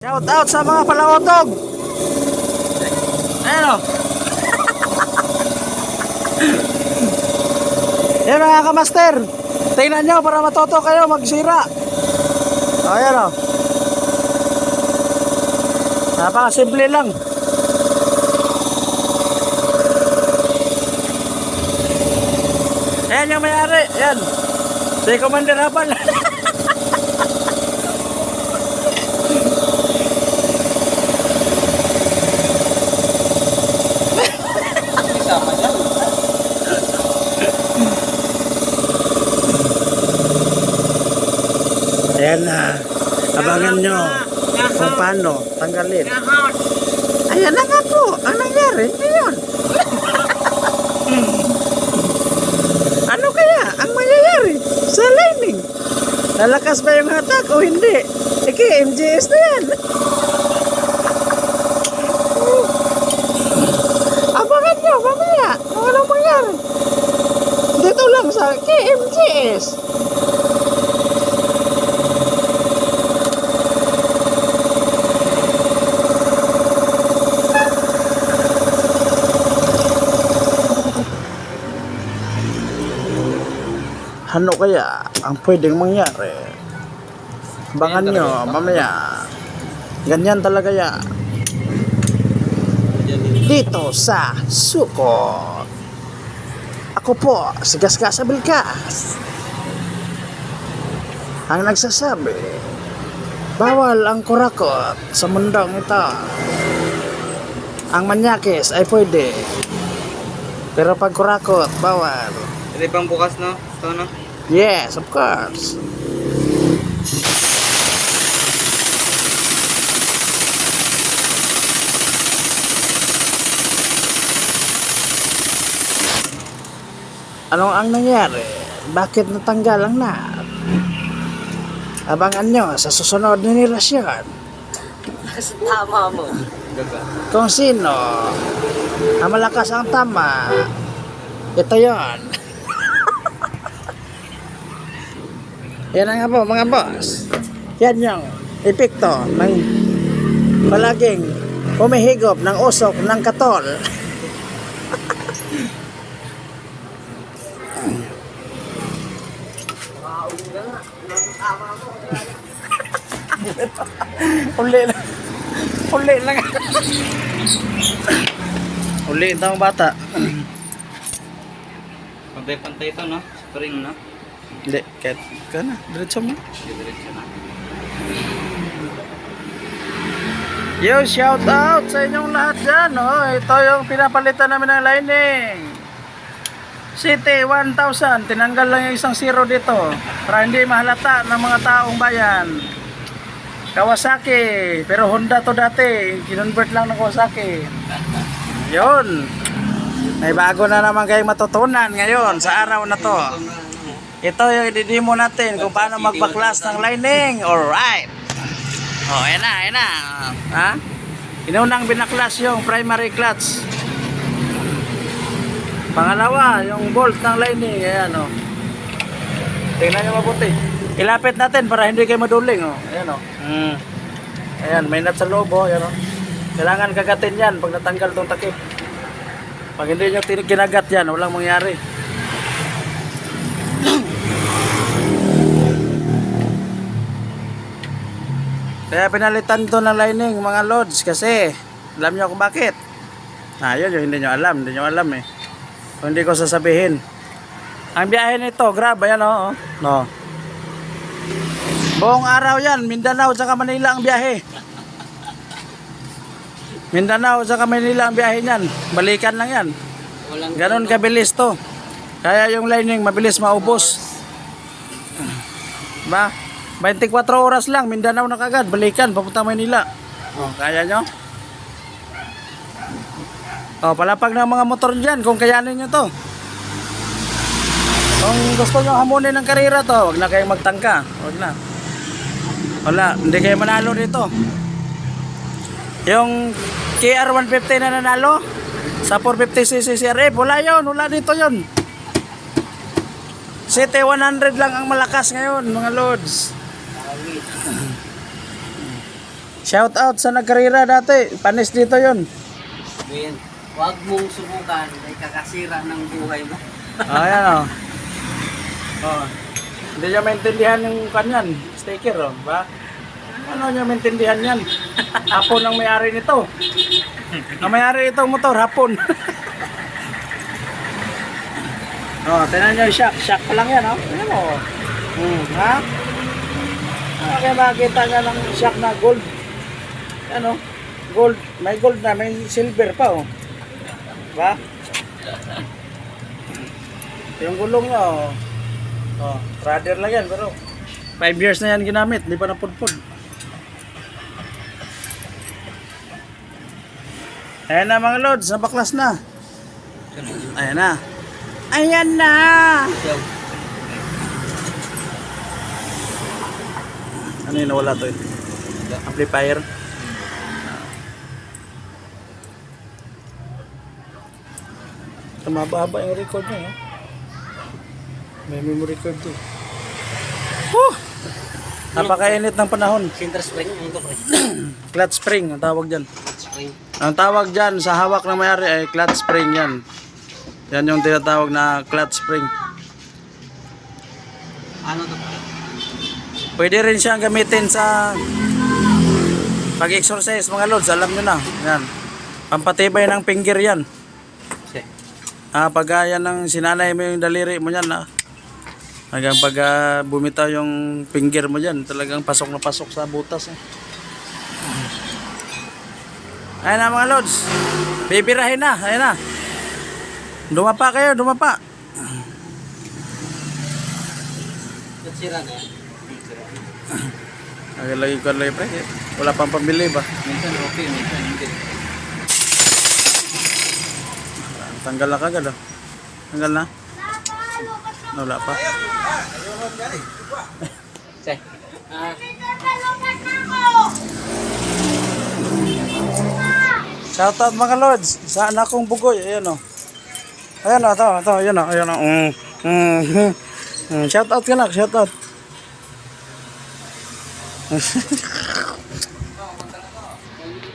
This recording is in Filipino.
Shout out sa mga palaotog. Ayan o. Yan mga kamaster. Tingnan nyo para matoto kayo magsira. Ayan o. Napakasimple lang. Ayan yung may-ari. Ayan. Si Commander Habal. Ayan na. Abangan nyo kung paano tanggalin. Ayan na nga po. Ang nangyari ngayon. Ano kaya ang mangyayari sa lining? Lalakas ba yung hatak o hindi? Eki, MGS na yan. Abangan nyo mamaya kung anong mangyari. Dito lang sa KMGS. Ano kaya ang pwedeng mangyari? Abangan nyo mamaya. Ganyan talaga yan. Dito sa Sukot. Ako po, si Gasgas Abilkas. Ang nagsasabi, bawal ang kurakot sa mundong ito. Ang manyakis ay pwede. Pero pag kurakot, bawal. Pwede pang bukas, no? Ito, no? Yes, of course. Anong ang nangyari? Bakit natanggal ang nut? Abangan nyo sa susunod na nilasyon. Tama mo. Kung sino ang malakas ang tama, ito yon. Yan na nga po mga boss. Yan yung epekto ng palaging humihigop ng usok ng katol. Uli lang. Uli lang. Uli itong bata. Pantay-pantay ito, no? Spring, no? Hindi, kahit ka na. Diretso mo. Diretso na. Yo, shout out sa inyong lahat dyan. Oh. Ito yung pinapalitan namin ng lining. City 1000. Tinanggal lang yung isang zero dito para hindi mahalata ng mga taong bayan. Kawasaki. Pero Honda to dati. Kinonvert lang ng Kawasaki. Yun. May bago na naman kayong matutunan ngayon sa araw na to. Ito yung i-demo natin kung paano magbaklas ng lining. Alright. Oh, ayan na, ayan na. Ha? Inunang binaklas yung primary clutch. Pangalawa, yung bolt ng lining. Ayan, oh. Tingnan nyo mabuti. Ilapit natin para hindi kayo maduling, oh. Ayan, oh. Ayan, may nut sa loob, oh. Ayan, oh. Kailangan kagatin yan pag natanggal itong takip. Pag hindi nyo kinagat yan, walang mangyari. Kaya pinalitan to ng lining mga loads kasi alam nyo kung bakit. Yun yung hindi nyo alam eh. Kung hindi ko sasabihin. Ang biyahe nito, grab, ayan o. No. Buong araw yan, Mindanao sa Manila ang biyahe. Mindanao sa Manila ang biyahe niyan. Balikan lang yan. Ganon kabilis to. Kaya yung lining mabilis maubos. Ba? 24 oras lang, Mindanao na kagad, balikan, papunta Manila. Oh, kaya nyo? Oh, palapag ng mga motor dyan, kung kayanin nyo to. Kung gusto nyo hamunin ng karera to, wag na kayong magtangka. Wag na. Wala, hindi kayo manalo dito. Yung KR 150 na nanalo, sa 450cc CRF, wala yun, wala dito yun. City 100 lang ang malakas ngayon, mga loads. Shout out sa nagkarira dati. Panis dito yon. Ngayon, huwag mong subukan. May kakasira ng buhay mo. Ayan o. Oh. Hindi niya maintindihan yung kanyan. Sticker o. Ba? Ano niya maintindihan yan? Hapon ang may-ari nito. Ang may-ari itong motor, hapon. Oh, tingnan niyo yung shock. Shock pa lang yan, oh. Tingnan mo. Ha? Kaya makikita nga ng shock na gold. Ano? Gold. May gold na, may silver pa, oh. Ba? Yung gulong niya, oh. Oh, trader lang yan, pero 5 years na yan ginamit, di pa napudpud. Ayan na mga lods, nabaklas na. Ayan na. Ayan na! Ano yun, nawala to eh? Amplifier. Tumaba-haba yung record niya, may memory card to. Napakainit ng panahon. Center spring, ano to pre? Clutch spring ang tawag dyan. Spring. Ang tawag dyan sa hawak na mayari ay clutch spring yan. Yan yung tinatawag na clutch spring. Ano to pre? Pwede rin siyang gamitin sa pag-exercise mga lods. Alam nyo na. Yan. Pampatibay ng finger yan. Pag yan ng sinanay mo yung daliri mo yan. Hanggang pag bumitaw yung finger mo dyan, talagang pasok na pasok sa butas. Ayan na mga lods. Bibirahin na. Ayan na. Dumapa kayo, dumapa. Sira na yan. Lagi ko lagi pre. Wala pang pambili ba? Minsan okay, minsan hindi. Tanggal na kagad oh. Tanggal na? Wala pa. Say. Shoutout mga lords sa anak kong bugoy. Ayan o. Ayan o, ito. Ayan o, ayan o. Shoutout ka na, shoutout.